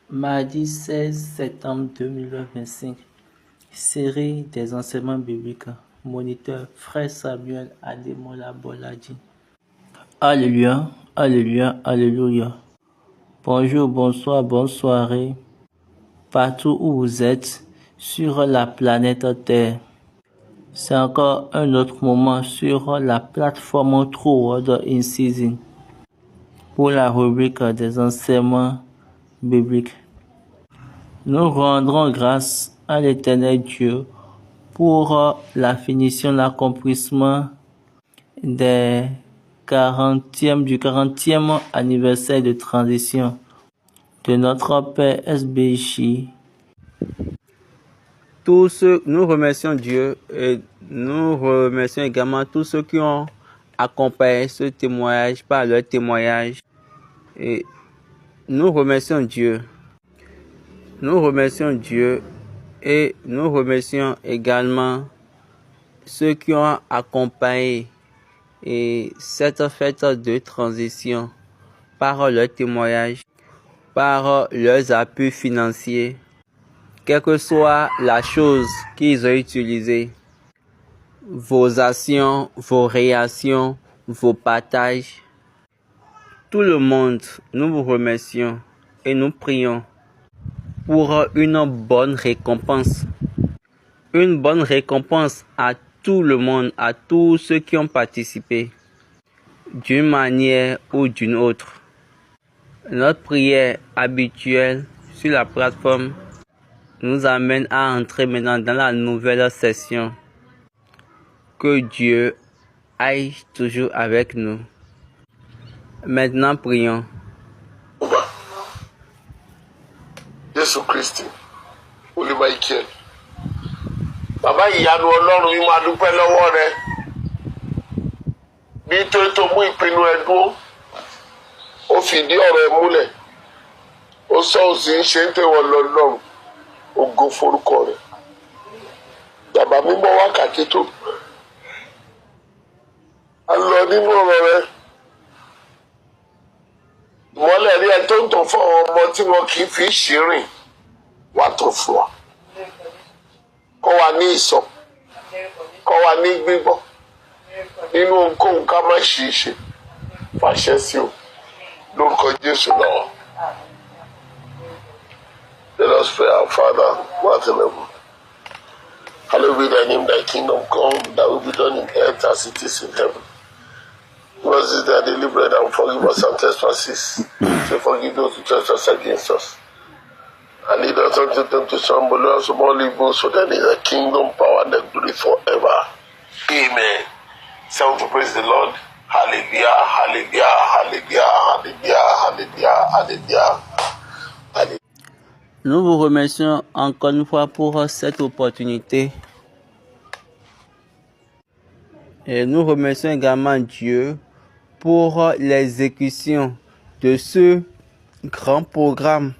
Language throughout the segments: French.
Mardi 16 septembre 2025, série des enseignements bibliques, moniteur Frère Samuel Ademola Boladi. Alléluia, Alléluia, Alléluia. Bonjour, bonsoir, bonne soirée, partout où vous êtes sur la planète Terre. C'est encore un autre moment sur la plateforme True Word in Season pour la rubrique des enseignements bibliques. Nous rendrons grâce à l'Éternel Dieu pour la finition, l'accomplissement du 40e anniversaire de transition de notre Père SBJ. Nous remercions Dieu et nous remercions également tous ceux qui ont accompagné ce témoignage par leur témoignage. Et nous remercions Dieu. Nous remercions Dieu et nous remercions également ceux qui ont accompagné cette fête de transition par leur témoignage, par leurs appuis financiers, quelle que soit la chose qu'ils ont utilisée, vos actions, vos réactions, vos partages. Tout le monde, nous vous remercions et nous prions pour une bonne récompense. Une bonne récompense à tout le monde, à tous ceux qui ont participé, d'une manière ou d'une autre. Notre prière habituelle sur la plateforme nous amène à entrer maintenant dans la nouvelle session. Que Dieu aille toujours avec nous. Maintenant, prions. Jésù Kristi, Olúwa-Michael. Bàbá ìyanu Ọlọ́run yìí máa dúpẹ́ lọ́wọ́ rẹ. Bí tó mú ìpinnu ẹ dúró, ó fìdí ọ̀rọ̀ ẹ múlẹ̀. Ó sọ òsì ń ṣe ń tẹ̀wọ̀ lọ́lọ́run. Ògo forúkọ rẹ. Bàbá mímọ́ wákàtí tó. A lọ nínú ọ̀rọ̀ rẹ. Ìmọ́lẹ̀ rí ẹ tó ń tàn fún àwọn ọmọ tí wọn kì í fi ṣìrìn wá tó fún wa. Kọ́ wa ní ìsọ̀, kọ́ wa ní gbígbọ́. Nínú ohunkóhun ká má ṣì í ṣe. Fàṣẹ sí o. Lórúkọ Jésù náà. Let us pray, our Father, who art in heaven. Hallowed be thy name, thy kingdom come, thy will be done in earth as it is in heaven. Give us this day our daily bread and forgive us our trespasses. So forgive those who trespass against us. And lead us not into temptation, but lead us from all evil, so that is the kingdom, power, and the glory forever. Amen. Sound to praise the Lord. Hallelujah, hallelujah, hallelujah, hallelujah, hallelujah, hallelujah. Hallelujah. Nous vous remercions encore une fois pour cette opportunité. Et nous remercions également Dieu pour l'exécution de ce grand programme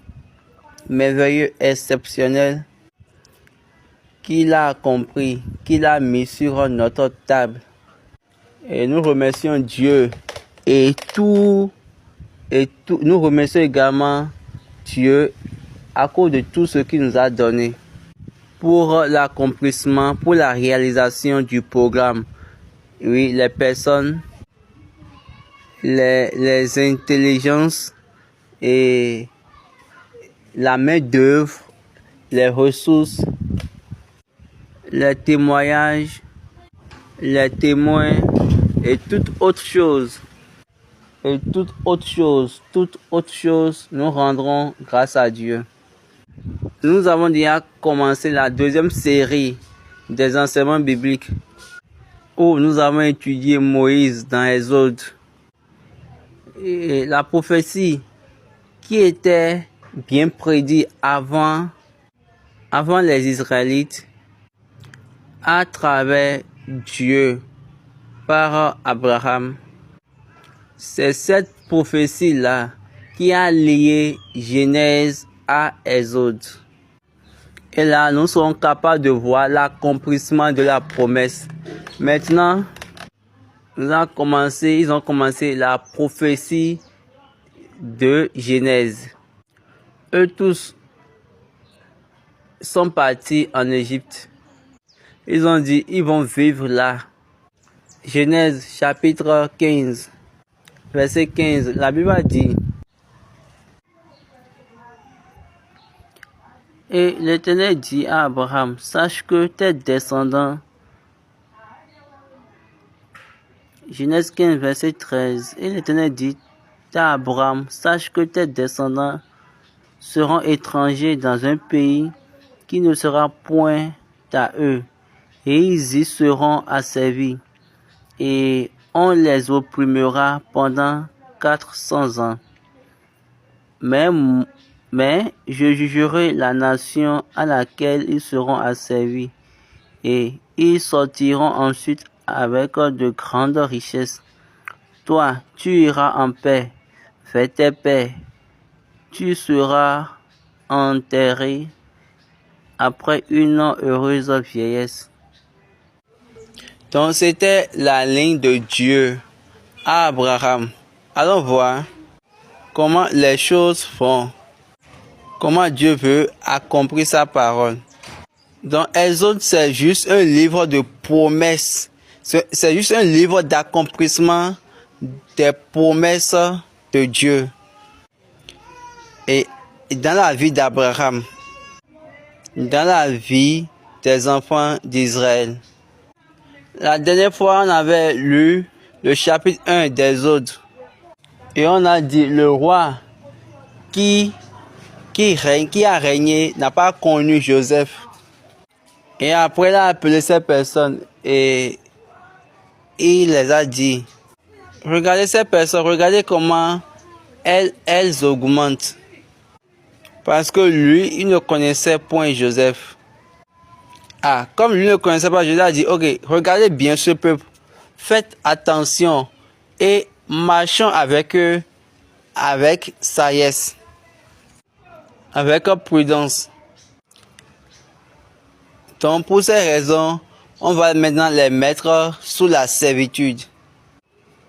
merveilleux, exceptionnel qu'il a accompli, qu'il a mis sur notre table. Et nous remercions Dieu nous remercions également Dieu à cause de tout ce qu'il nous a donné pour l'accomplissement, pour la réalisation du programme. Oui, les personnes, les intelligences et la main-d'œuvre, les ressources, les témoignages, les témoins et toute autre chose. Et toute autre chose, nous rendrons grâce à Dieu. Nous avons déjà commencé la deuxième série des enseignements bibliques où nous avons étudié Moïse dans Exode. Et la prophétie qui était bien prédite avant les Israélites à travers Dieu par Abraham. C'est cette prophétie-là qui a lié Genèse à Exode. Et là, nous serons capables de voir l'accomplissement de la promesse. Maintenant, ils ont commencé la prophétie de Genèse. eux tous sont partis en Égypte. Ils ont dit, ils vont vivre là. Genèse chapitre 15, verset 15. La Bible a dit, et l'Éternel dit à Abraham, sache que tes descendants, Genèse 15, verset 13, et l'Éternel dit à Abraham, sache que tes descendants seront étrangers dans un pays qui ne sera point à eux, et ils y seront asservis, et on les opprimera pendant 400 ans. Mais je jugerai la nation à laquelle ils seront asservis, et ils sortiront ensuite avec de grandes richesses. Toi, tu iras en paix, fais tes paix, tu seras enterré après une heureuse vieillesse. Donc c'était la ligne de Dieu à Abraham. Allons voir comment les choses font, comment Dieu veut accomplir sa parole. Donc Exode, c'est juste un livre de promesses. C'est juste un livre d'accomplissement des promesses de Dieu. Et dans la vie d'Abraham, dans la vie des enfants d'Israël. La dernière fois, on avait lu le chapitre 1 d'Exode. Et on a dit, le roi qui a régné n'a pas connu Joseph. Et après, il a appelé ces personnes et il les a dit, regardez ces personnes, regardez comment elles augmentent. Parce que lui, il ne connaissait point Joseph. Ah, comme lui ne connaissait pas Joseph, il a dit, ok, regardez bien ce peuple, faites attention et marchons avec eux avec sagesse, avec prudence. Donc pour ces raisons, on va maintenant les mettre sous la servitude.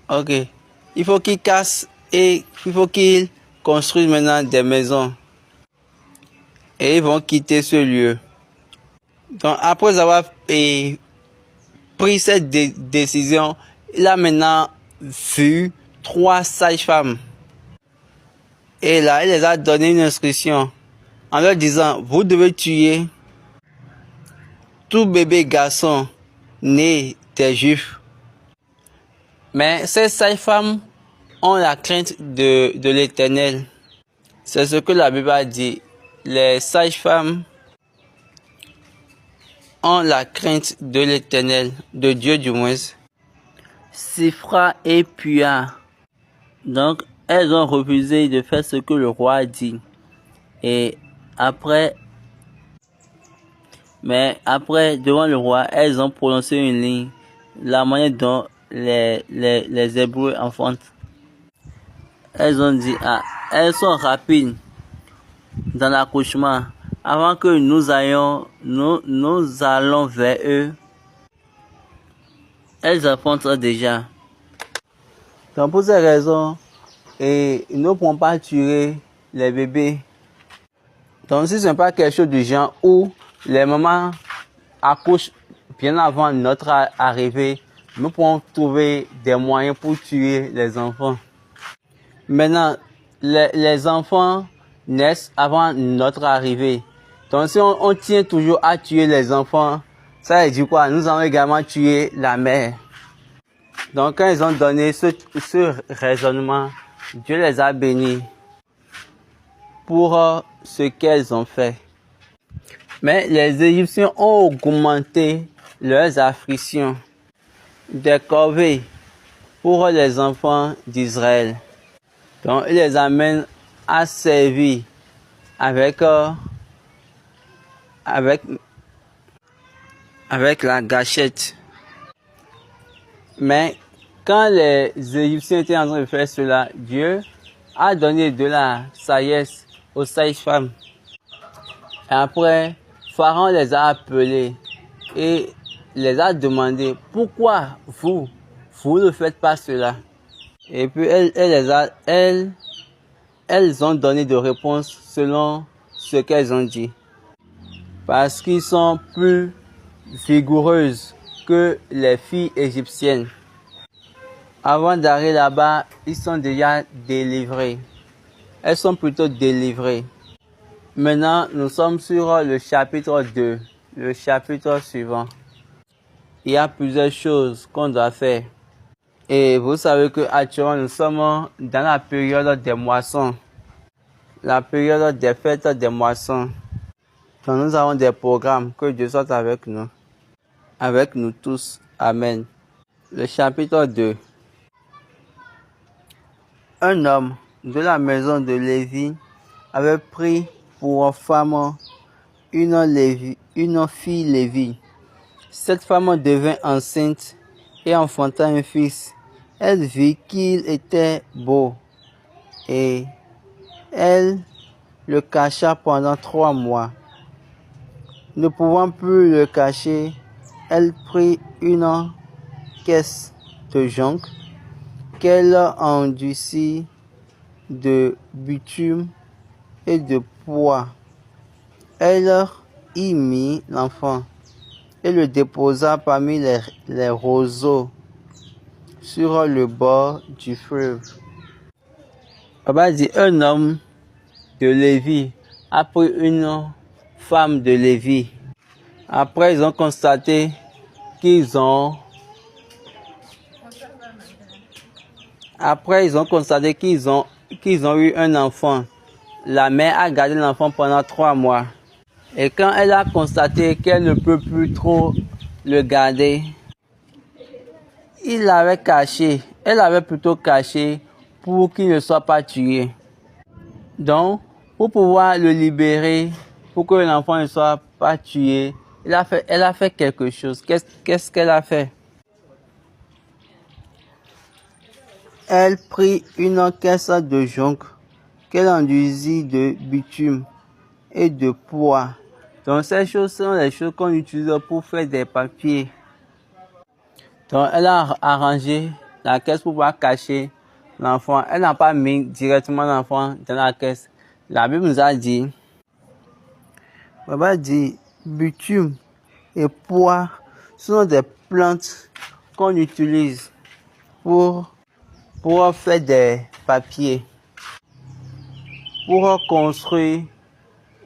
Ok, il faut qu'ils cassent et il faut qu'ils construisent maintenant des maisons. Et ils vont quitter ce lieu. Donc après avoir pris cette décision, il a maintenant vu 3 sages-femmes. Et là, il les a donné une instruction en leur disant, vous devez tuer tout bébé garçon né des Juifs. Mais ces sages-femmes ont la crainte de l'Éternel. C'est ce que la Bible a dit. Les sages-femmes ont la crainte de l'Éternel, de Dieu du moins. Sifra et Pua. Donc, elles ont refusé de faire ce que le roi a dit. Et après, devant le roi, elles ont prononcé une ligne, la manière dont les Hébreux enfantent. Elles ont dit, elles sont rapides dans l'accouchement. Avant que nous allons vers eux, elles enfantent déjà. Donc pour ces raisons, nous ne pouvons pas tuer les bébés. Donc si ce n'est pas quelque chose du genre où les mamans accouchent bien avant notre arrivée, nous pouvons trouver des moyens pour tuer les enfants. Maintenant, les enfants naissent avant notre arrivée. Donc si on tient toujours à tuer les enfants, ça veut dire quoi? Nous allons également tuer la mère. Donc quand ils ont donné ce raisonnement, Dieu les a bénis pour ce qu'elles ont fait. Mais les Égyptiens ont augmenté leurs afflictions, des corvées pour les enfants d'Israël. Donc ils les amènent à servir avec la gâchette. Mais quand les Égyptiens étaient en train de faire cela, Dieu a donné de la sagesse aux sages-femmes. Et après, Pharaon les a appelés et les a demandé, pourquoi vous ne faites pas cela? Et puis elle elles ont donné de réponses selon ce qu'elles ont dit. Parce qu'ils sont plus vigoureuses que les filles égyptiennes. Avant d'arriver là-bas, ils sont déjà délivrés. Elles sont plutôt délivrées. Maintenant, nous sommes sur le chapitre 2, le chapitre suivant. Il y a plusieurs choses qu'on doit faire. Et vous savez qu'actuellement, nous sommes dans la période des moissons. La période des fêtes des moissons. Donc nous avons des programmes. Que Dieu soit avec nous tous. Amen. Le chapitre 2. Un homme de la maison de Lévi avait pris pour femme une fille Lévi. Cette femme devint enceinte et enfanta un fils. Elle vit qu'il était beau et elle le cacha pendant 3 mois. Ne pouvant plus le cacher, elle prit une caisse de jonc qu'elle endurcit de bitume et de poids. Elle y mit l'enfant et le déposa parmi les roseaux sur le bord du fleuve. Papa dit, un homme de Lévi a pris une femme de Lévi. Après, ils ont constaté qu'ils ont eu un enfant. La mère a gardé l'enfant pendant 3 mois. Et quand elle a constaté qu'elle ne peut plus trop le garder, elle l'avait plutôt caché pour qu'il ne soit pas tué. Donc, pour pouvoir le libérer, pour que l'enfant ne soit pas tué, elle a fait quelque chose. Qu'est-ce qu'elle a fait? Elle prit une caisse de jonc qu'elle enduisit de bitume et de poids. Donc ces choses sont les choses qu'on utilise pour faire des papiers. Donc elle a arrangé la caisse pour pouvoir cacher l'enfant. Elle n'a pas mis directement l'enfant dans la caisse. La Bible nous a dit, Papa dit, bitume et poids sont des plantes qu'on utilise pour faire des papiers, pour construire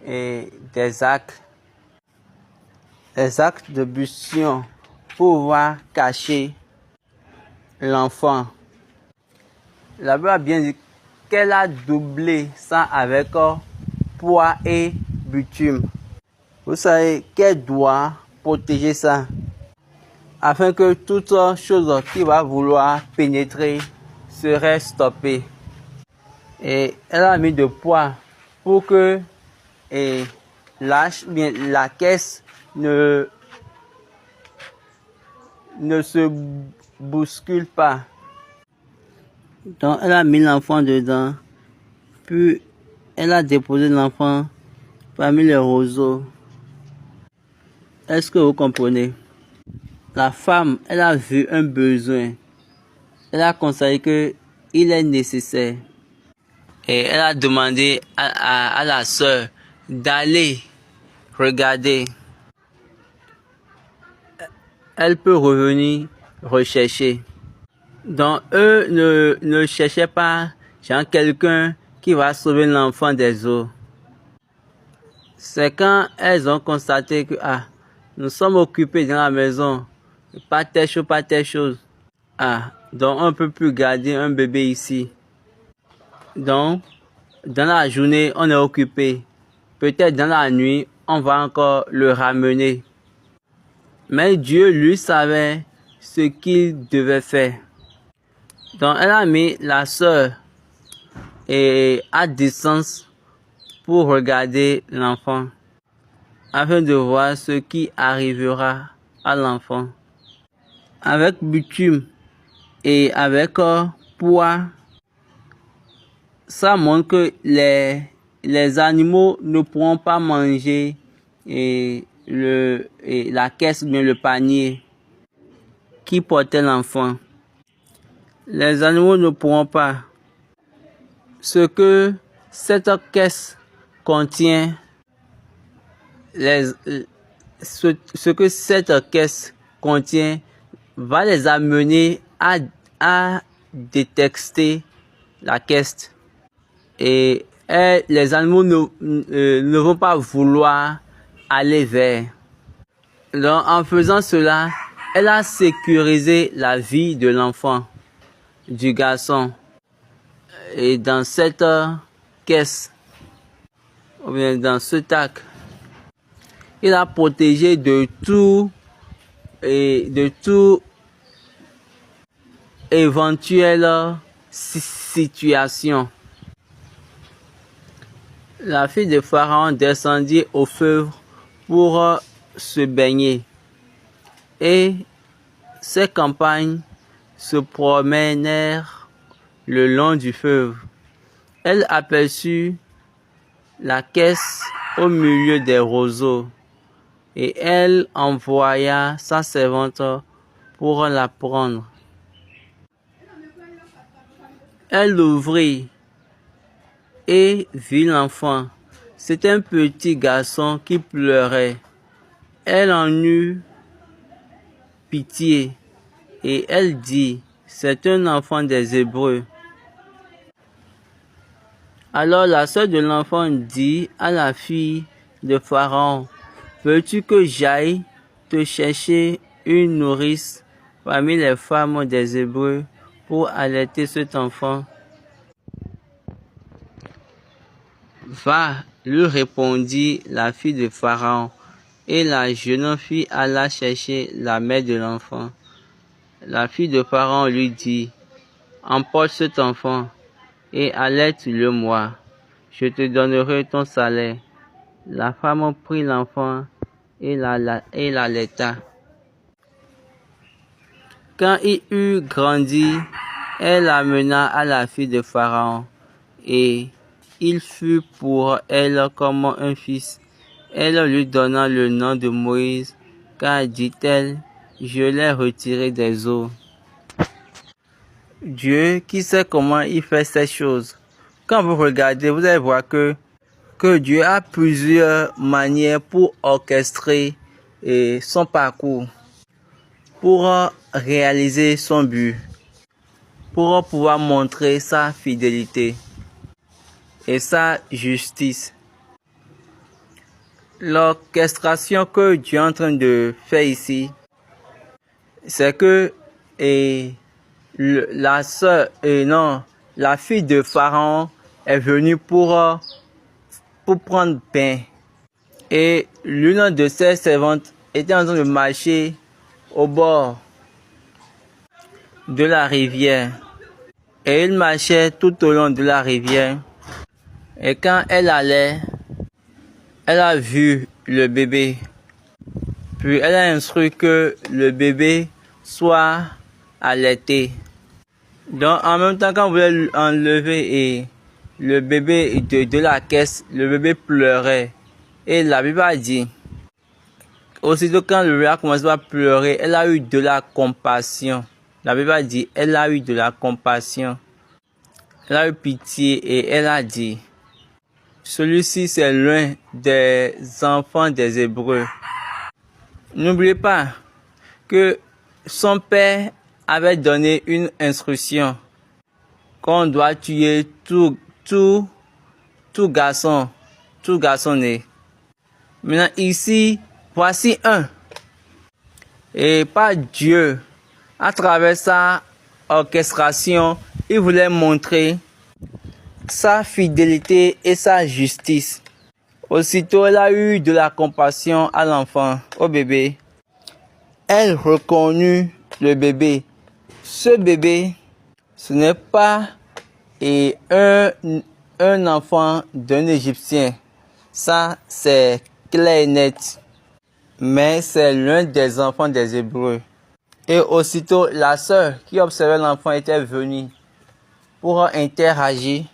des actes de bution, pour pouvoir cacher l'enfant. La Bible a bien dit qu'elle a doublé ça avec poids et bitume. Vous savez qu'elle doit protéger ça, afin que toute chose qui va vouloir pénétrer serait stoppée. Et elle a mis de poids pour que la caisse ne se bouscule pas. Donc elle a mis l'enfant dedans, puis elle a déposé l'enfant parmi les roseaux. Est-ce que vous comprenez? La femme, elle a vu un besoin. Elle a constaté qu'il est nécessaire. Et elle a demandé à la sœur d'aller regarder. Elle peut revenir rechercher. Donc eux ne cherchaient pas genre quelqu'un qui va sauver l'enfant des eaux. C'est quand elles ont constaté que nous sommes occupés dans la maison, pas telle chose. Donc on ne peut plus garder un bébé ici. Donc dans la journée on est occupé. Peut-être dans la nuit on va encore le ramener. Mais Dieu lui savait ce qu'il devait faire. Donc elle a mis la sœur à distance pour regarder l'enfant, afin de voir ce qui arrivera à l'enfant. Avec bitume et avec poids, ça montre que les animaux ne pourront pas manger la caisse ou bien le panier qui portait l'enfant. Les animaux ne pourront pas. Ce que cette caisse contient ce que cette caisse contient va les amener à détecter la caisse. Et les animaux ne vont pas vouloir aller vers. Donc, en faisant cela, elle a sécurisé la vie de l'enfant, du garçon. Et dans cette caisse, ou bien dans ce tac, il a protégé de tout éventuelle situation. La fille de Pharaon descendit au fleuve pour se baigner et ses compagnes se promenèrent le long du fleuve. Elle aperçut la caisse au milieu des roseaux et elle envoya sa servante pour la prendre. Elle l'ouvrit et vit l'enfant. C'était un petit garçon qui pleurait. Elle en eut pitié et elle dit, c'est un enfant des Hébreux. Alors la sœur de l'enfant dit à la fille de Pharaon, veux-tu que j'aille te chercher une nourrice parmi les femmes des Hébreux pour allaiter cet enfant? Va, lui répondit la fille de Pharaon, et la jeune fille alla chercher la mère de l'enfant. La fille de Pharaon lui dit, emporte cet enfant et allaite-le moi, je te donnerai ton salaire. La femme prit l'enfant et l'allaita. Quand il eut grandi, elle l'amena à la fille de Pharaon, et il fut pour elle comme un fils. Elle lui donna le nom de Moïse, car dit-elle, je l'ai retiré des eaux. Dieu qui sait comment il fait ces choses. Quand vous regardez, vous allez voir que Dieu a plusieurs manières pour orchestrer son parcours, pour réaliser son but, pour pouvoir montrer sa fidélité et sa justice. L'orchestration que Dieu est en train de faire ici, c'est que la fille de Pharaon est venue pour prendre pain. Et l'une de ses servantes était en train de marcher au bord de la rivière. Et il marchait tout au long de la rivière. Et quand elle allait, elle a vu le bébé. Puis elle a instruit que le bébé soit allaité. Donc en même temps, quand vous voulez enlever le bébé de la caisse, le bébé pleurait. Et la Bible a dit, aussitôt quand le bébé a commencé à pleurer, elle a eu de la compassion. La Bible a dit, elle a eu de la compassion. Elle a eu pitié et elle a dit, celui-ci c'est l'un des enfants des Hébreux. N'oubliez pas que son père avait donné une instruction qu'on doit tuer tout garçon né. Maintenant ici, voici un. Et par Dieu, à travers sa orchestration, il voulait montrer sa fidélité et sa justice. Aussitôt, elle a eu de la compassion à l'enfant, au bébé. Elle reconnut le bébé. Ce bébé, ce n'est pas un enfant d'un Égyptien. Ça, c'est clair et net. Mais c'est l'un des enfants des Hébreux. Et aussitôt, la sœur qui observait l'enfant était venue pour interagir.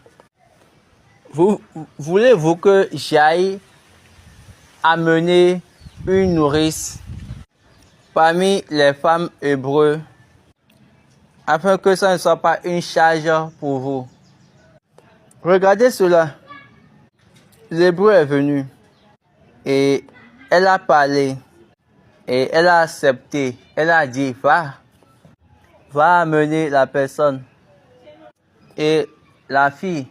Voulez-vous que j'aille amener une nourrice parmi les femmes hébreux afin que ça ne soit pas une charge pour vous? Regardez cela. l'hébreu est venu et elle a parlé et elle a accepté. Elle a dit, va amener la personne. Et la fille,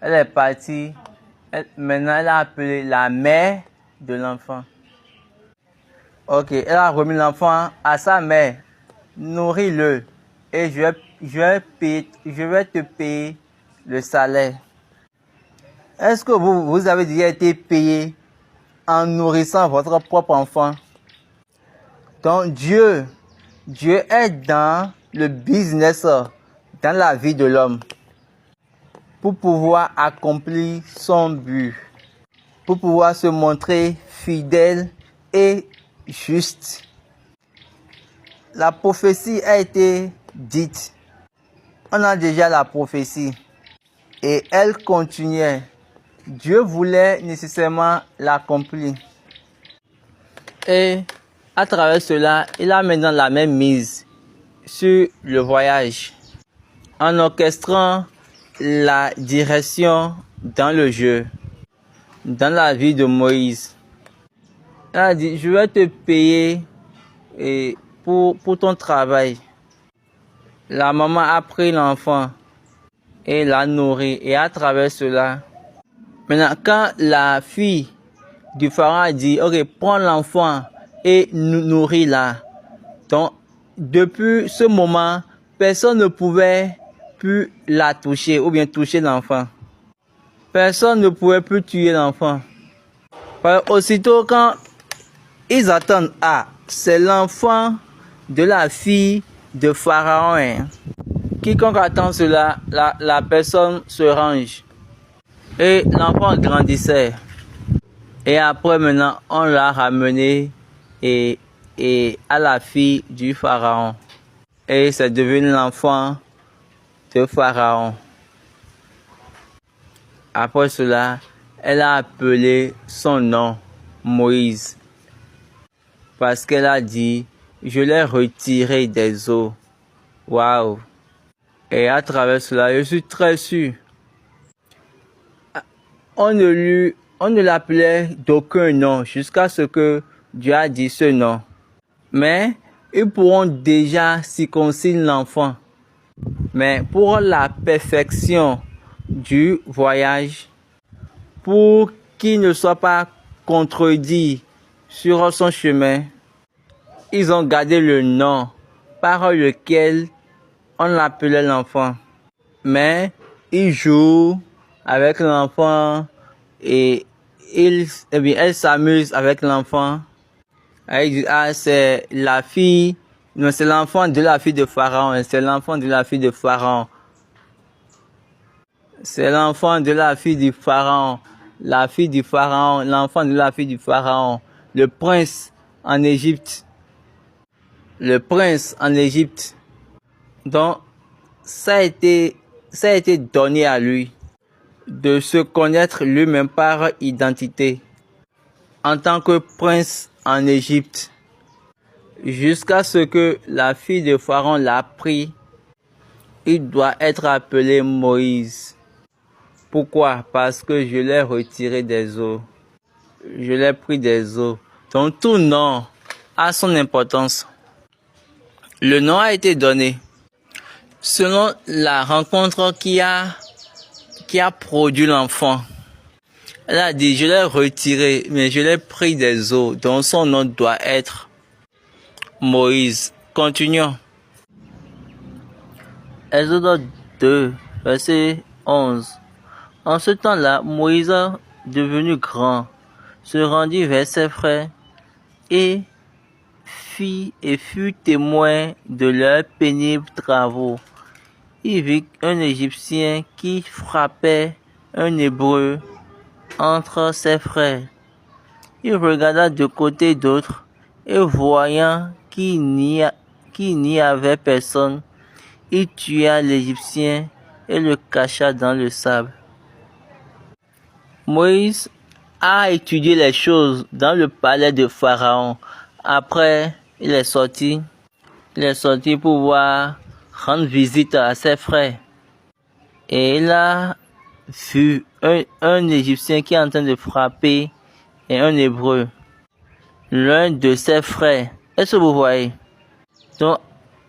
elle est partie. Maintenant, elle a appelé la mère de l'enfant. Ok, elle a remis l'enfant à sa mère. Nourris-le et je vais te payer le salaire. Est-ce que vous avez déjà été payé en nourrissant votre propre enfant? Donc Dieu est dans le business, dans la vie de l'homme, pour pouvoir accomplir son but, pour pouvoir se montrer fidèle et juste. La prophétie a été dite. On a déjà la prophétie et elle continuait. Dieu voulait nécessairement l'accomplir. Et à travers cela, il a maintenant la même mise sur le voyage, en orchestrant la direction dans le jeu, dans la vie de Moïse. Il a dit, je vais te payer pour ton travail. La maman a pris l'enfant et l'a nourri. Et à travers cela, maintenant, quand la fille du pharaon a dit, ok, prends l'enfant et nourris-la. Donc, depuis ce moment, personne ne pouvait plus la toucher ou bien toucher l'enfant. Personne ne pouvait plus tuer l'enfant. Aussitôt quand ils attendent, c'est l'enfant de la fille de Pharaon. Hein. Quiconque attend cela, la personne se range. Et l'enfant grandissait. Et après maintenant, on l'a ramené et à la fille du Pharaon. Et c'est devenu l'enfant de Pharaon. Après cela, elle a appelé son nom Moïse. Parce qu'elle a dit, je l'ai retiré des eaux. Waouh! Et à travers cela, je suis très sûr. On ne l'appelait d'aucun nom jusqu'à ce que Dieu a dit ce nom. Mais ils pourront déjà circoncire l'enfant. Mais pour la perfection du voyage, pour qu'il ne soit pas contredit sur son chemin, ils ont gardé le nom par lequel on l'appelait l'enfant. Mais ils jouent avec l'enfant et elle s'amuse avec l'enfant. Elle dit, c'est la fille, non, c'est l'enfant de la fille de Pharaon, c'est l'enfant de la fille de Pharaon. C'est l'enfant de la fille du Pharaon, la fille du Pharaon, l'enfant de la fille du Pharaon, le prince en Égypte. Le prince en Égypte. Donc, ça a été donné à lui de se connaître lui-même par identité en tant que prince en Égypte, jusqu'à ce que la fille de Pharaon l'a pris. Il doit être appelé Moïse. Pourquoi? Parce que je l'ai retiré des eaux. Je l'ai pris des eaux. Donc tout nom a son importance. Le nom a été donné selon la rencontre qui a produit l'enfant. Elle a dit, je l'ai retiré, mais je l'ai pris des eaux. Donc son nom doit être Moïse. Continuons. Exode 2, verset 11. En ce temps-là, Moïse, devenu grand, se rendit vers ses frères et fut témoin de leurs pénibles travaux. Il vit un Égyptien qui frappait un Hébreu entre ses frères. Il regarda de côté et d'autre, et voyant qu'il n'y avait personne, il tua l'Égyptien et le cacha dans le sable. Moïse a étudié les choses dans le palais de Pharaon. Après, il est sorti pour rendre visite à ses frères. Et il a vu un Égyptien qui est en train de frapper et un Hébreu, l'un de ses frères. Est-ce que vous voyez? Donc,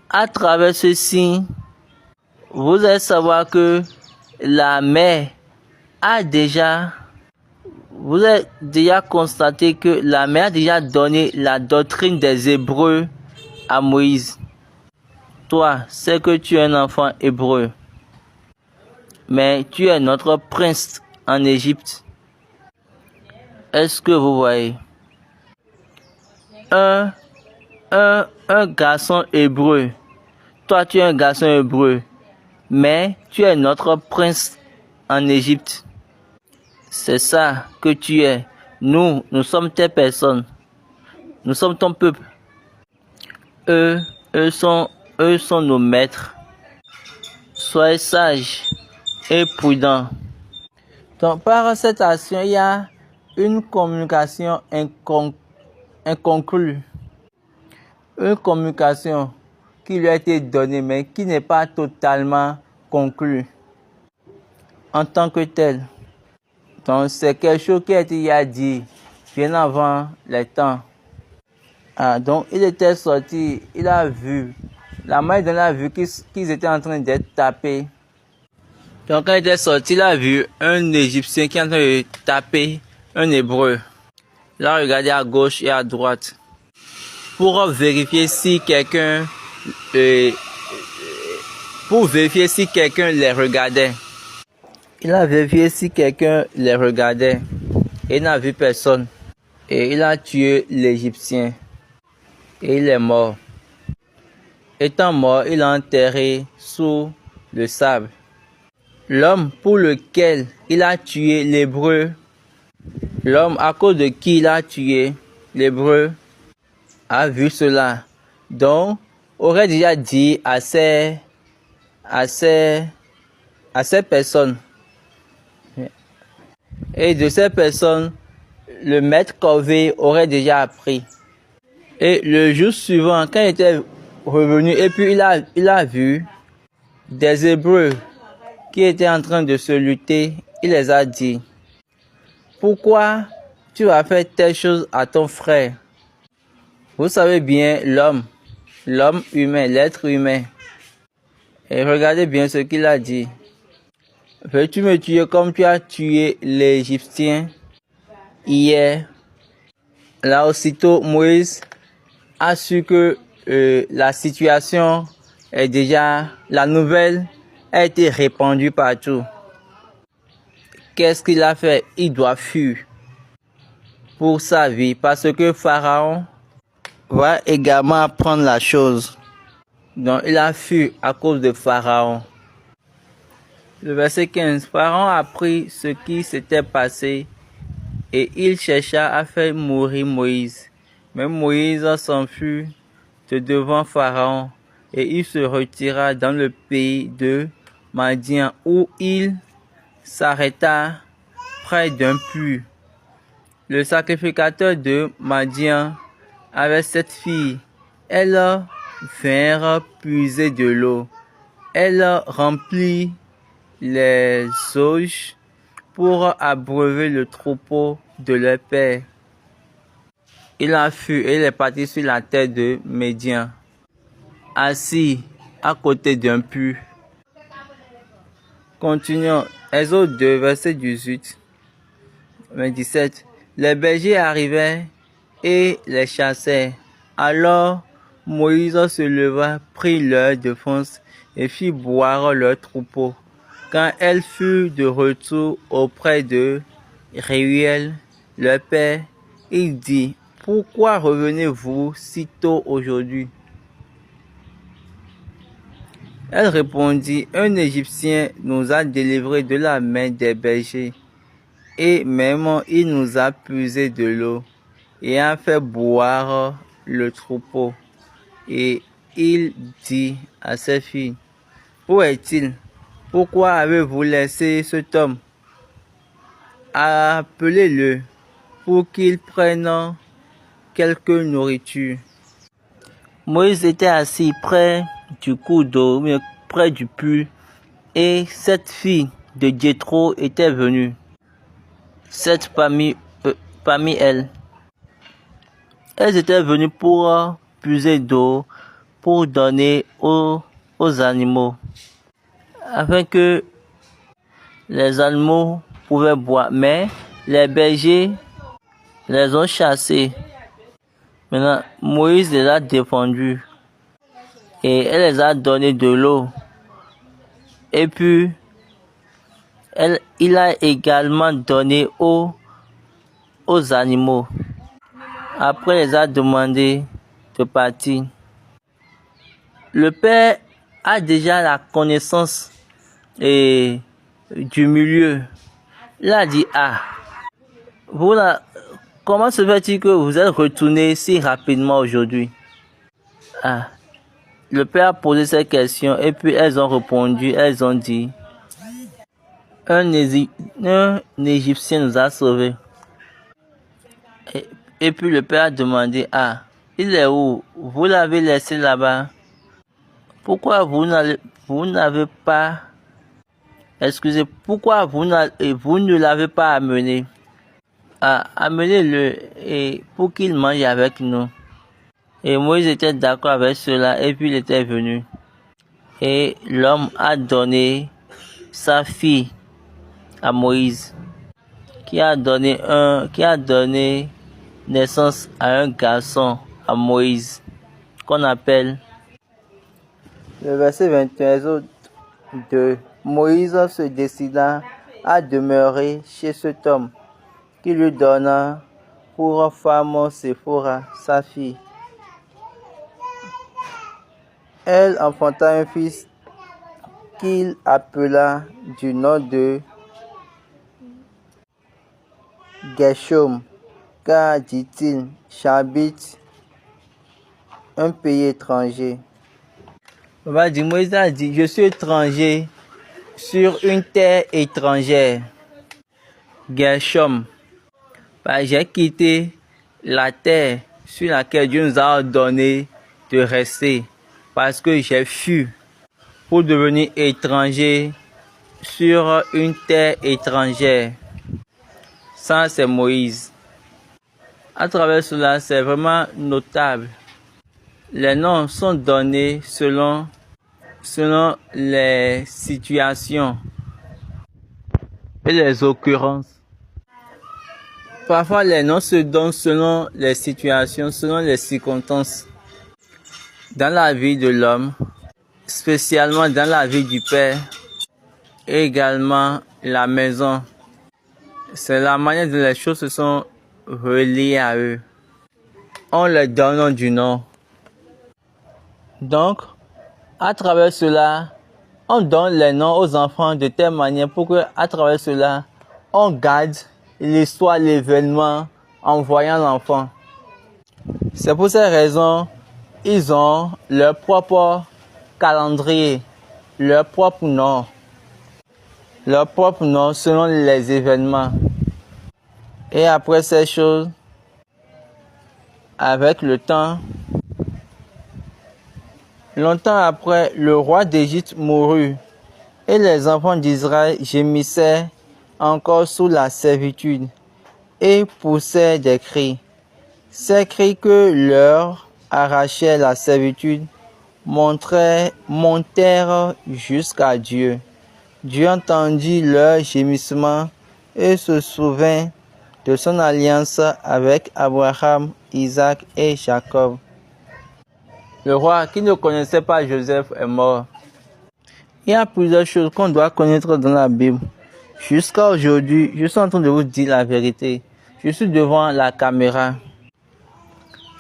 à travers ce signe, vous allez savoir que la mer a déjà, vous avez déjà constaté que la mer a déjà donné la doctrine des Hébreux à Moïse. Toi, c'est que tu es un enfant hébreu, mais tu es notre prince en Égypte. Est-ce que vous voyez? Un garçon hébreu. Toi, tu es un garçon hébreu, mais tu es notre prince en Égypte. C'est ça que tu es. Nous sommes tes personnes. Nous sommes ton peuple. Eux sont nos maîtres. Soyez sages et prudents. Donc, par cette action, il y a une communication inconclue. Une communication qui lui a été donnée, mais qui n'est pas totalement conclue en tant que telle. Donc, c'est quelque chose qui a été dit bien avant les temps. Donc, il était sorti, il a vu, la main de l'a vu qu'ils étaient en train d'être tapés. Donc, quand il était sorti, il a vu un Égyptien qui est en train de taper un Hébreu. Il a regardé à gauche et à droite pour vérifier si quelqu'un les regardait. Il a vérifié si quelqu'un les regardait et il n'a vu personne. Et il a tué l'Égyptien et il est mort. Étant mort, il l'a enterré sous le sable. L'homme pour lequel il a tué l'Hébreu, l'homme à cause de qui il a tué l'Hébreu, a vu cela. Donc, aurait déjà dit à ces personnes. Et de ces personnes, le maître corvée aurait déjà appris. Et le jour suivant, quand il était revenu, et puis il a vu des Hébreux qui étaient en train de se lutter, il les a dit, pourquoi tu as fait telle chose à ton frère? Vous savez bien, l'homme humain, l'être humain. Et regardez bien ce qu'il a dit. Veux-tu me tuer comme tu as tué l'Égyptien hier? Là, aussitôt, Moïse a su que la situation est déjà, la nouvelle a été répandue partout. Qu'est-ce qu'il a fait? Il doit fuir pour sa vie parce que Pharaon va également apprendre la chose. Donc il a fui à cause de Pharaon. Le verset 15. Pharaon apprit ce qui s'était passé et il chercha à faire mourir Moïse. Mais Moïse s'enfuit de devant Pharaon et il se retira dans le pays de Madian où il s'arrêta près d'un puits. Le sacrificateur de Madian avait 7 filles. Elles vinrent puiser de l'eau. Elle remplit les auges pour abreuver le troupeau de leur père. Il en fut et il est parti sur la terre de Médian, assis à côté d'un puits. Continuons. Exode 2, verset 18, 17. Les bergers arrivaient et les chassèrent. Alors Moïse se leva, prit leur défense et fit boire leur troupeau. Quand elle fut de retour auprès de Réuel, leur père, il dit, « Pourquoi revenez-vous si tôt aujourd'hui ?» Elle répondit, « Un Égyptien nous a délivrés de la main des bergers, et même il nous a puisé de l'eau et a fait boire le troupeau. » Et il dit à ses filles, « Où est-il? Pourquoi avez-vous laissé cet homme? Appelez-le pour qu'il prenne quelque nourriture. » Moïse était assis près du cours d'eau, près du puits, et 7 filles de Jéthro étaient venues. 7 parmi elles. Elles étaient venues pour puiser d'eau, pour donner aux animaux, afin que les animaux pouvaient boire. Mais les bergers les ont chassés. Maintenant, Moïse les a défendus et elle les a donné de l'eau. Et puis, il a également donné aux animaux. Après, il les a demandé de partir. Le père a déjà la connaissance du milieu. Il a dit, comment se fait-il que vous êtes retourné si rapidement aujourd'hui? Le père a posé ces questions et puis elles ont répondu, elles ont dit, un Égyptien nous a sauvés. Et puis le père a demandé, il est où? Vous l'avez laissé là-bas. Pourquoi vous n'avez pas... Excusez, pourquoi vous ne l'avez pas amené? Amenez-le pour qu'il mange avec nous. Et Moïse était d'accord avec cela et puis il était venu. Et l'homme a donné sa fille à Moïse, qui a donné naissance à un garçon, à Moïse, qu'on appelle. Le verset 21 de Moïse se décida à demeurer chez cet homme, qui lui donna pour femme Séphora, sa fille. Elle enfanta un fils qu'il appela du nom de Gershom, car, dit-il, j'habite un pays étranger. Moïse a dit, je suis étranger sur une terre étrangère. Gershom, j'ai quitté la terre sur laquelle Dieu nous a ordonné de rester, parce que j'ai fui pour devenir étranger sur une terre étrangère. Ça, c'est Moïse. À travers cela, c'est vraiment notable. Les noms sont donnés selon les situations et les occurrences. Parfois, les noms se donnent selon les situations, selon les circonstances. Dans la vie de l'homme, spécialement dans la vie du père, et également la maison. C'est la manière dont les choses se sont reliées à eux. On leur donne du nom. Donc, à travers cela, on donne les noms aux enfants de telle manière pour que, à travers cela, on garde l'histoire, l'événement en voyant l'enfant. C'est pour cette raison, ils ont leur propre calendrier, leur propre nom selon les événements. Et après ces choses, avec le temps, longtemps après, le roi d'Égypte mourut, et les enfants d'Israël gémissaient encore sous la servitude, et poussaient des cris. Ces cris que leur arrachait la servitude montèrent jusqu'à Dieu. Dieu entendit leurs gémissements et se souvint de son alliance avec Abraham, Isaac et Jacob. Le roi qui ne connaissait pas Joseph est mort. Il y a plusieurs choses qu'on doit connaître dans la Bible. Jusqu'à aujourd'hui, je suis en train de vous dire la vérité. Je suis devant la caméra.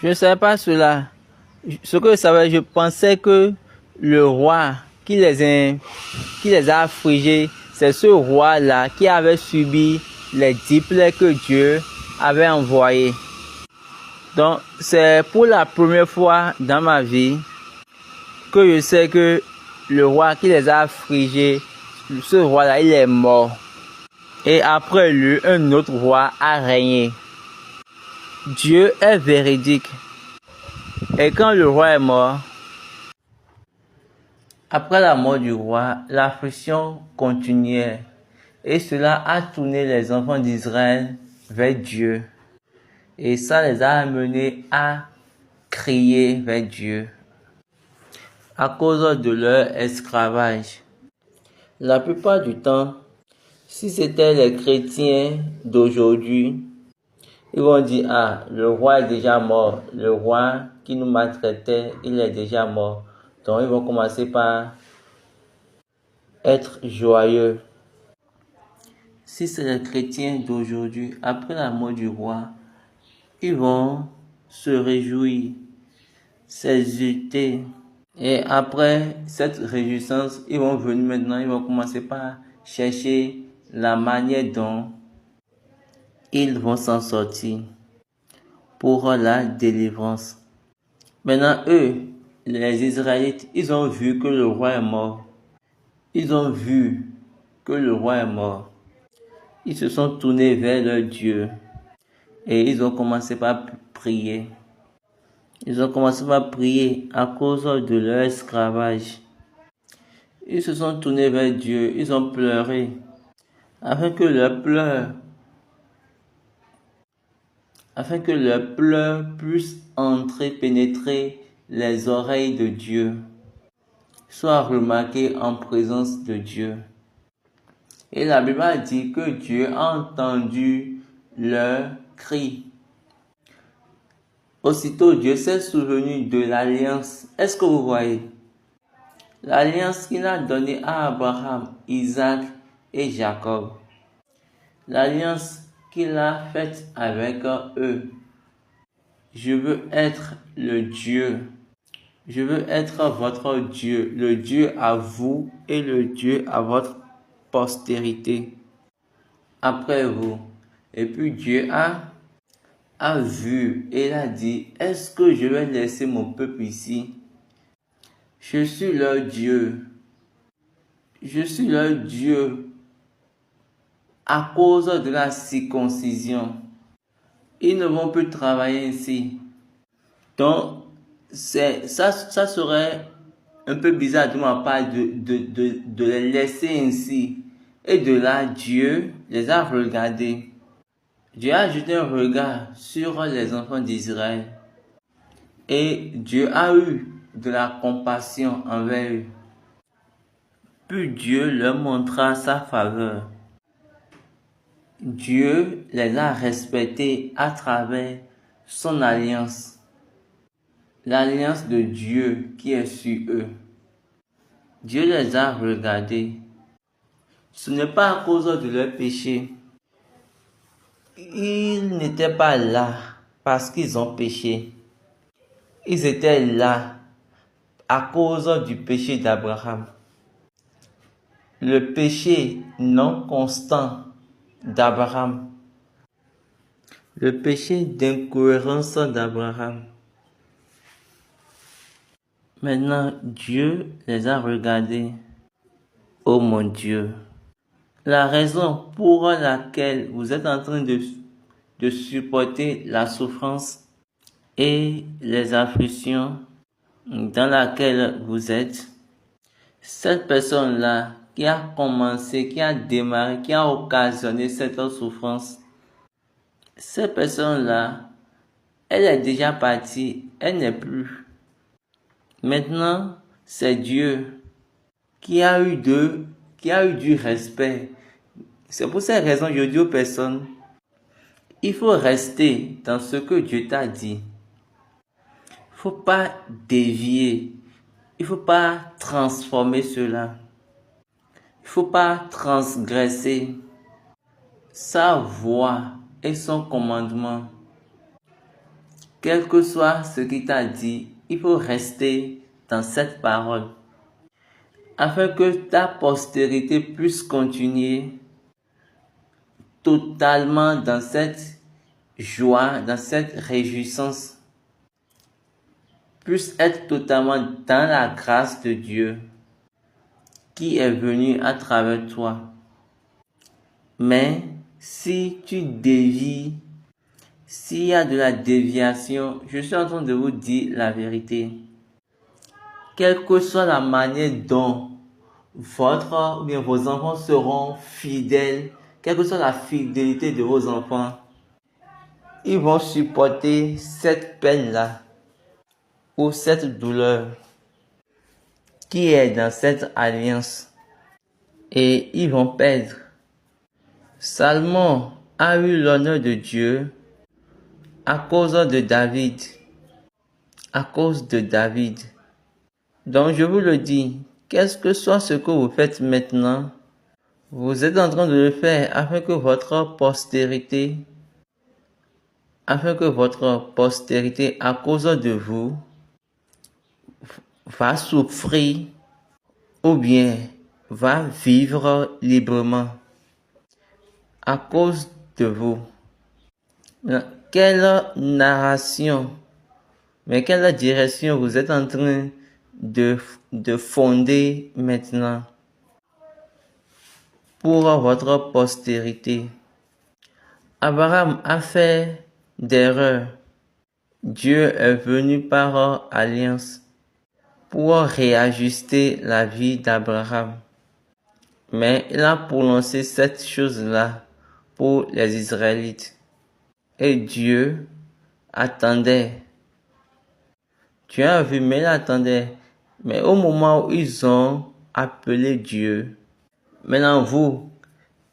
Je ne savais pas cela. Ce que je savais, je pensais que le roi qui les a affligés, c'est ce roi-là qui avait subi les 10 plaies que Dieu avait envoyées. Donc, c'est pour la première fois dans ma vie que je sais que le roi qui les a affligés, ce roi-là, il est mort. Et après lui, un autre roi a régné. Dieu est véridique. Et quand le roi est mort, après la mort du roi, l'affliction continuait. Et cela a tourné les enfants d'Israël vers Dieu. Et ça les a amenés à crier vers Dieu à cause de leur esclavage. La plupart du temps, si c'était les chrétiens d'aujourd'hui, ils vont dire, ah, le roi est déjà mort. Le roi qui nous maltraitait, il est déjà mort. Donc, ils vont commencer par être joyeux. Si c'est les chrétiens d'aujourd'hui, après la mort du roi, ils vont se réjouir, s'exulter. Et après cette réjouissance, ils vont venir maintenant, ils vont commencer par chercher la manière dont ils vont s'en sortir pour la délivrance. Maintenant, eux, les Israélites, ils ont vu que le roi est mort. Ils ont vu que le roi est mort. Ils se sont tournés vers leur Dieu et ils ont commencé par prier. Ils ont commencé par prier à cause de leur esclavage. Ils se sont tournés vers Dieu, ils ont pleuré afin que leurs pleurs puissent entrer, pénétrer les oreilles de Dieu, soient remarqués en présence de Dieu. Et la Bible a dit que Dieu a entendu leurs cris. Aussitôt, Dieu s'est souvenu de l'alliance. Est-ce que vous voyez? L'alliance qu'il a donnée à Abraham, Isaac et Jacob. L'alliance qu'il a faite avec eux. Je veux être le Dieu. Je veux être votre Dieu, le Dieu à vous et le Dieu à votre postérité après vous. Et puis Dieu a vu et il a dit, est-ce que je vais laisser mon peuple ici? Je suis leur Dieu. Je suis leur Dieu à cause de la circoncision. Ils ne vont plus travailler ici. Donc, ça serait un peu bizarre de ma part de les laisser ainsi. Et de là, Dieu les a regardés. Dieu a jeté un regard sur les enfants d'Israël. Et Dieu a eu de la compassion envers eux. Puis Dieu leur montra sa faveur. Dieu les a respectés à travers son alliance. L'alliance de Dieu qui est sur eux. Dieu les a regardés. Ce n'est pas à cause de leur péché. Ils n'étaient pas là parce qu'ils ont péché. Ils étaient là à cause du péché d'Abraham. Le péché non constant d'Abraham. Le péché d'incohérence d'Abraham. Maintenant, Dieu les a regardés. Oh mon Dieu. La raison pour laquelle vous êtes en train de supporter la souffrance et les afflictions dans laquelle vous êtes, cette personne-là qui a commencé, qui a démarré, qui a occasionné cette souffrance, cette personne-là, elle est déjà partie, elle n'est plus. Maintenant, c'est Dieu qui a eu du respect. C'est pour cette raison que je dis aux personnes, il faut rester dans ce que Dieu t'a dit. Il ne faut pas dévier. Il ne faut pas transformer cela. Il ne faut pas transgresser sa voix et son commandement. Quel que soit ce qu'il t'a dit, il faut rester dans cette parole afin que ta postérité puisse continuer totalement dans cette joie, dans cette réjouissance, puisse être totalement dans la grâce de Dieu qui est venu à travers toi. Mais si tu dévies, s'il y a de la déviation, je suis en train de vous dire la vérité. Quelle que soit la manière dont vos enfants seront fidèles, quelle que soit la fidélité de vos enfants, ils vont supporter cette peine-là ou cette douleur qui est dans cette alliance et ils vont perdre. Salomon a eu l'honneur de Dieu à cause de David. À cause de David. Donc je vous le dis, qu'est-ce que soit ce que vous faites maintenant, vous êtes en train de le faire afin que votre postérité, à cause de vous, va souffrir ou bien va vivre librement à cause de vous. Quelle narration, mais quelle direction vous êtes en train de fonder maintenant pour votre postérité? Abraham a fait d'erreurs. Dieu est venu par alliance pour réajuster la vie d'Abraham. Mais il a prononcé cette chose-là pour les Israélites. Et Dieu attendait. Tu as vu, mais il attendait. Mais au moment où ils ont appelé Dieu, maintenant vous,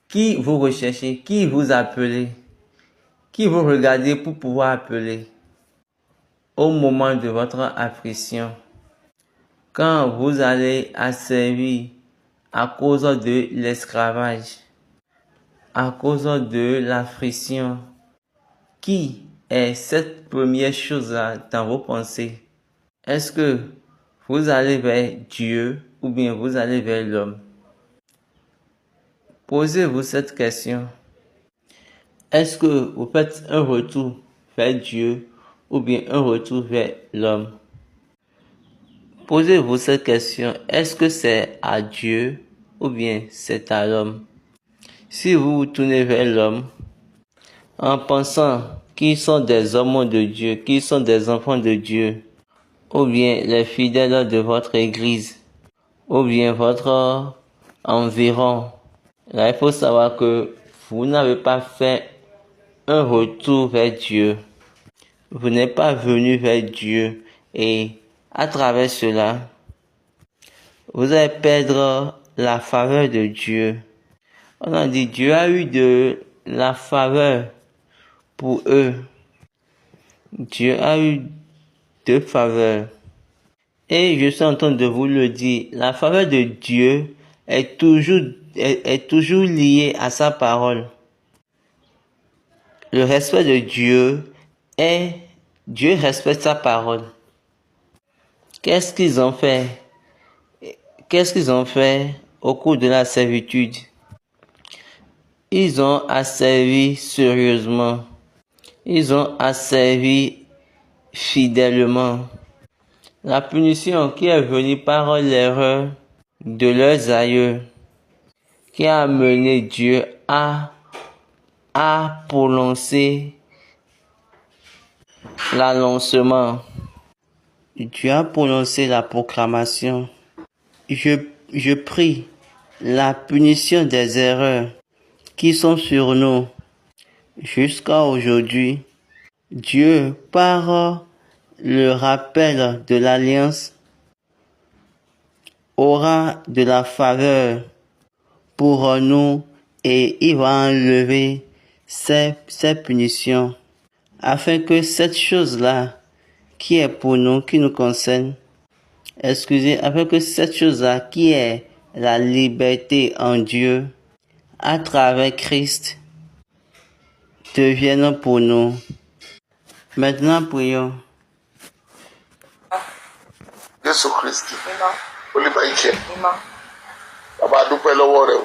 qui vous recherchez, qui vous appelez, qui vous regardez pour pouvoir appeler au moment de votre affliction, quand vous allez asservir à cause de l'esclavage, à cause de l'affliction, qui est cette première chose-là dans vos pensées? Est-ce que vous allez vers Dieu ou bien vous allez vers l'homme? Posez-vous cette question. Est-ce que vous faites un retour vers Dieu ou bien un retour vers l'homme? Posez-vous cette question. Est-ce que c'est à Dieu ou bien c'est à l'homme? Si vous vous tournez vers l'homme en pensant qu'ils sont des hommes de Dieu, qu'ils sont des enfants de Dieu, ou bien les fidèles de votre église, ou bien votre environ, là il faut savoir que vous n'avez pas fait un retour vers Dieu. Vous n'êtes pas venu vers Dieu et à travers cela, vous allez perdre la faveur de Dieu. On a dit Dieu a eu de la faveur pour eux. Dieu a eu de faveur. Et je suis en train de vous le dire, la faveur de Dieu est toujours liée à sa parole. Le respect de Dieu Dieu respecte sa parole. Qu'est-ce qu'ils ont fait? Qu'est-ce qu'ils ont fait au cours de la servitude? Ils ont asservi sérieusement. Ils ont asservi fidèlement. La punition qui est venue par l'erreur de leurs aïeux, qui a amené Dieu à prononcer l'annoncement. Dieu a prononcé la proclamation. Je prie la punition des erreurs qui sont sur nous jusqu'à aujourd'hui. Dieu, par le rappel de l'alliance, aura de la faveur pour nous et il va enlever ces punitions afin que cette chose-là qui est pour nous, qui nous concerne, afin que cette chose-là qui est la liberté en Dieu à travers Christ devienne pour nous. Maintenant, prions. Jésù Kristi olùbá ìkẹ́ bàbá adúpẹ́ lọ́wọ́ rẹ o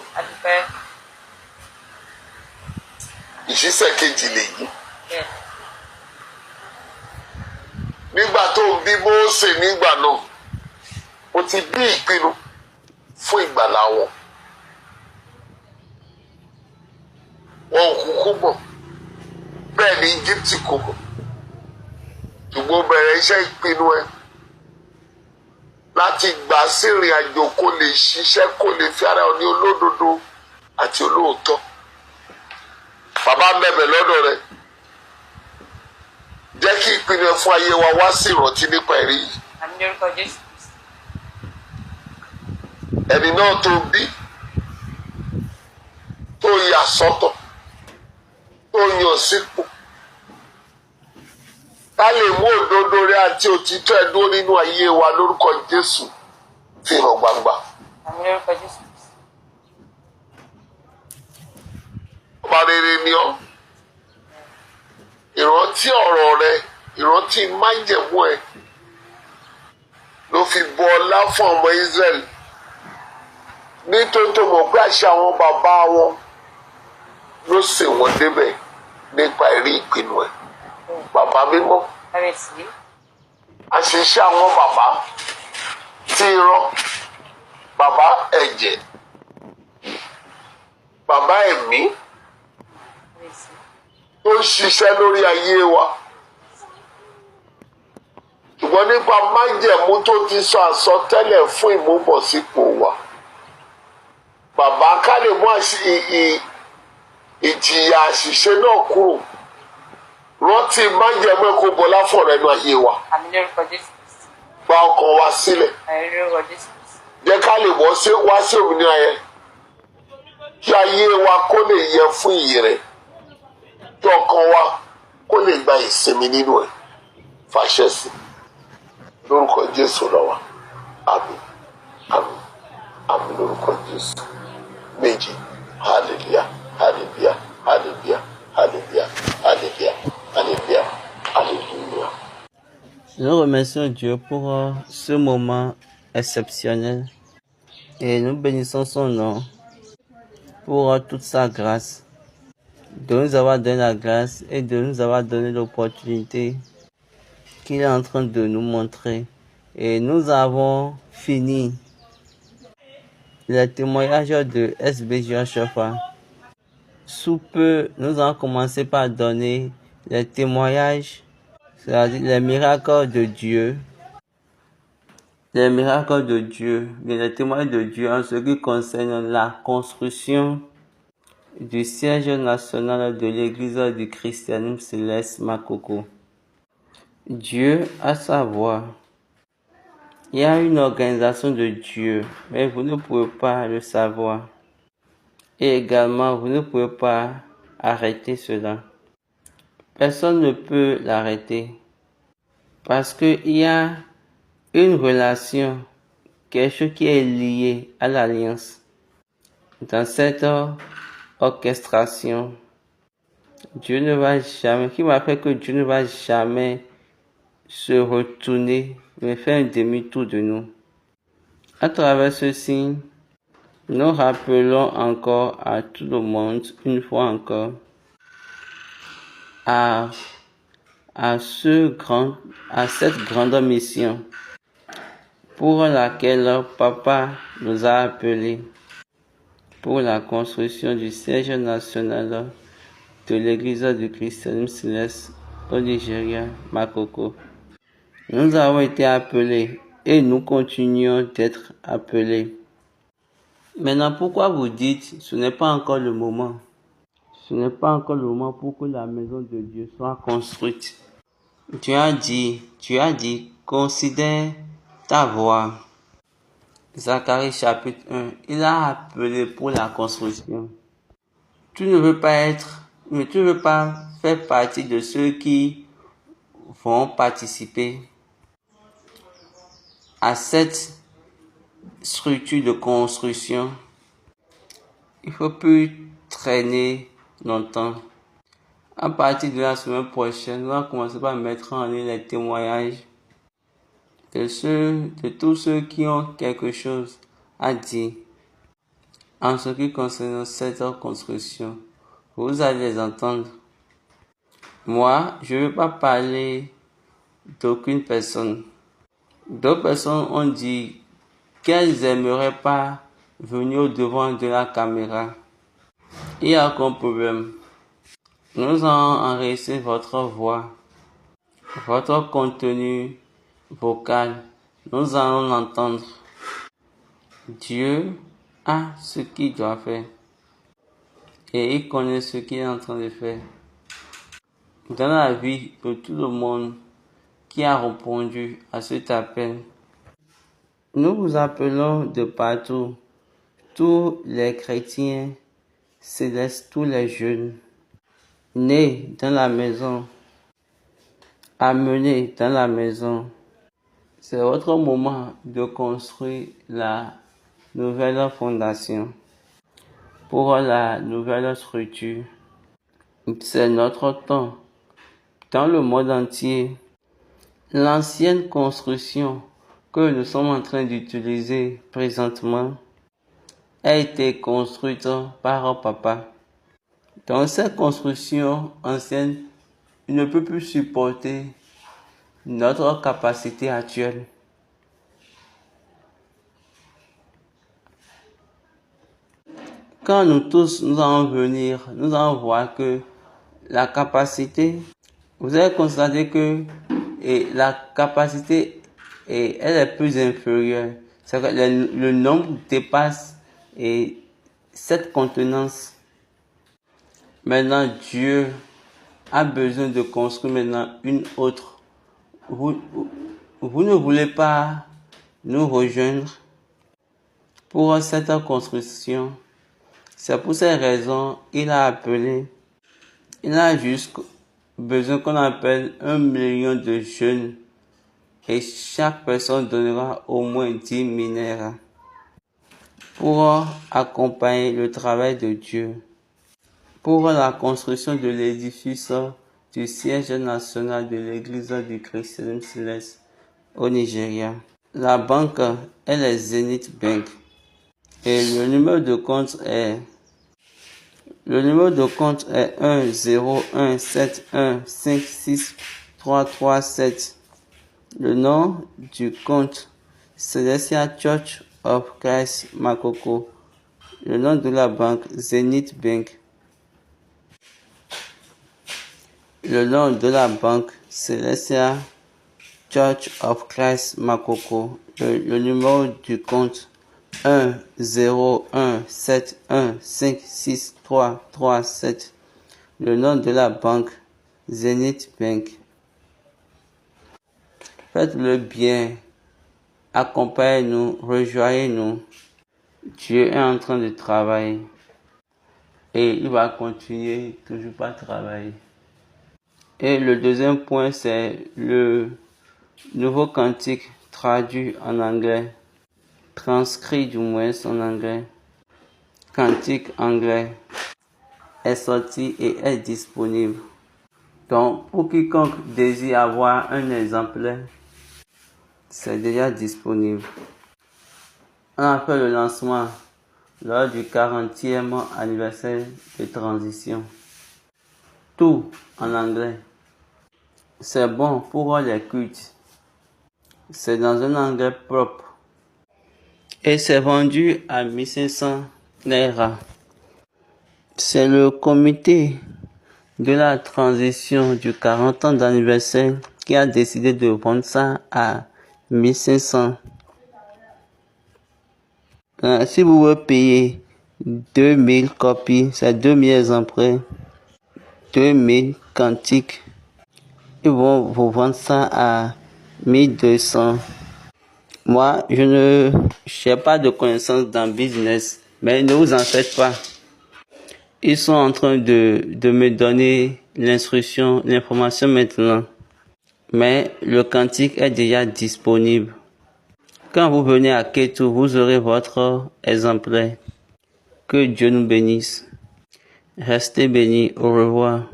ìṣísẹ̀ kejì lèyí nígbà tó ń bí Mósè nígbà náà ó ti bí ìpinnu fún ìgbàlà wọn ò kúkú mọ̀ bẹ́ẹ̀ ni Íjíbítì kò mọ̀ ṣùgbọ́n bẹ̀rẹ̀ iṣẹ́ ìpinnu ẹ láti gbà sí ìrìn àjò kó lè ṣiṣẹ́ kó lè fi ara ní olódodo àti olóòótọ́. Bàbá bẹ̀bẹ̀ lọ́dọ̀ rẹ̀ jẹ́ kí ìpinnu ẹ̀ fún ayé wa wá sí ìrántí nípa ẹ̀rí yìí. Ẹni náà tó bí tó yà sọ́tọ̀ tó yàn sípò ká lè mú òdodo rẹ̀ àti òtítọ́ ẹ̀ dúró nínú ayé wa lórúkọ Jésù fi hàn gbangba. Ọba rere ni ọ́, ìrántí ọ̀rọ̀ rẹ, ìrántí májẹ̀mú ẹ̀ ló fi bu ọlá fún ọmọ Ísírẹ́lì nítorí tó mọ̀ pé àṣà àwọn bàbá wọn ló ṣe wọ́n débẹ̀ nípa ẹ̀rí ìpinnu ẹ̀. Bàbá mímọ́, àṣìṣe àwọn bàbá tí irọ́, bàbá ẹ̀jẹ̀, bàbá ẹ̀mí tó ń ṣiṣẹ́ lórí ayé wa. Ṣùgbọ́n nípa májẹ̀mú tó ti sọ àsọtẹ́lẹ̀ fún ìmúbọ̀sípò wa. Bàbá ká lè mú ìjìyà àṣìṣe náà kúrò. Rántí májẹ̀mú ẹ̀ kó bọlá fún ọ̀rẹ́ inú ayé wa. Gba ọkàn wa sílẹ̀. Jẹ́ ká lè wá sí òmìnira yẹn. Kí ayé wa kó lè yẹ fún ìyè rẹ̀. Kí ọkàn wa kó lè gba ìsinmi nínú ẹ̀. Fàṣẹ sí. Lórúkọ Jésù lọ́wọ́. Àmín. Àmín. Àmín lórúkọ Jésù. Méjì. Hallelujah. Hallelujah. Hallelujah. Hallelujah. Hallelujah. Alléluia. Alléluia. Nous remercions Dieu pour ce moment exceptionnel et nous bénissons son nom pour toute sa grâce, de nous avoir donné la grâce et de nous avoir donné l'opportunité qu'il est en train de nous montrer. Et nous avons fini les témoignages de SBJ Chofa. Sous peu, nous allons commencer par donner les témoignages, c'est-à-dire les miracles de Dieu. Les miracles de Dieu, les témoignages de Dieu en ce qui concerne la construction du siège national de l'Église du Christianisme Céleste Makoko. Dieu a sa voix. Il y a une organisation de Dieu, mais vous ne pouvez pas le savoir. Et également, vous ne pouvez pas arrêter cela. Personne ne peut l'arrêter parce qu'il y a une relation, quelque chose qui est lié à l'alliance. Dans cette orchestration, Dieu ne va jamais, qui m'a fait que Dieu ne va jamais se retourner, mais faire un demi-tour de nous. À travers ce signe, nous rappelons encore à tout le monde, une fois encore, à cette grande mission pour laquelle Papa nous a appelés pour la construction du siège national de l'Église du Christianisme Céleste au Nigeria, Makoko. Nous avons été appelés et nous continuons d'être appelés. Maintenant, pourquoi vous dites ce n'est pas encore le moment? Ce n'est pas encore le moment pour que la maison de Dieu soit construite. Tu as dit, considère ta voix. Zacharie chapitre 1, il a appelé pour la construction. Tu ne veux pas faire partie de ceux qui vont participer à cette structure de construction. Il ne faut plus traîner longtemps. À partir de la semaine prochaine, nous allons commencer par mettre en ligne les témoignages de tous ceux qui ont quelque chose à dire en ce qui concerne cette construction. Vous allez les entendre. Moi, je ne veux pas parler d'aucune personne. D'autres personnes ont dit qu'elles n'aimeraient pas venir au devant de la caméra. Il n'y a aucun problème. Nous allons enregistrer votre voix, votre contenu vocal Nous allons l'entendre. Dieu a ce qu'il doit faire et il connaît ce qu'il est en train de faire. Dans la vie de tout le monde qui a répondu à cet appel, nous vous appelons de partout, tous les chrétiens célestes, tous les jeunes, nés dans la maison, amenés dans la maison. C'est votre moment de construire la nouvelle fondation pour la nouvelle structure. C'est notre temps. Dans le monde entier, l'ancienne construction que nous sommes en train d'utiliser présentement a été construite par papa. Dans cette construction ancienne, il ne peut plus supporter notre capacité actuelle. Quand nous tous nous allons venir, nous allons voir que la capacité, vous allez constater que la capacité elle est plus inférieure. C'est que le nombre dépasse cette contenance. Maintenant, Dieu a besoin de construire maintenant une autre. Vous ne voulez pas nous rejoindre pour cette construction. C'est pour ces raisons il a juste besoin qu'on appelle 1 million de jeunes et chaque personne donnera au moins 10 minaires pour accompagner le travail de Dieu, pour la construction de l'édifice du siège national de l'Église du Christ Céleste au Nigeria. La banque est le Zenith Bank et le numéro de compte est 10171563337. Le nom du compte, Celestial Church of Christ Makoko. Le nom de la banque, Zenith Bank. Le nom de la banque, Celestial Church of Christ Makoko. Le numéro du compte, 10171563337. Le nom de la banque, Zenith Bank. Faites-le bien, accompagnez-nous, rejoignez-nous. Dieu est en train de travailler et il va continuer toujours par travailler. Et le deuxième point, c'est le nouveau cantique traduit en anglais, transcrit du moins en anglais. Cantique anglais est sorti et est disponible. Donc, pour quiconque désire avoir un exemplaire, c'est déjà disponible. On a fait le lancement lors du 40e anniversaire de transition. Tout en anglais. C'est bon pour les cultes. C'est dans un anglais propre. Et c'est vendu à 1500 naira. C'est le comité de la transition du 40 ans d'anniversaire qui a décidé de vendre ça à 1500. Si vous voulez payer 2000 copies, c'est 2000 exemplaires, 2000 cantiques, ils vont vous vendre ça à 1200. Moi, je n'ai pas de connaissances dans le business, mais ne vous en faites pas. Ils sont en train de me donner l'information maintenant. Mais le cantique est déjà disponible. Quand vous venez à Kétou, vous aurez votre exemplaire. Que Dieu nous bénisse. Restez bénis. Au revoir.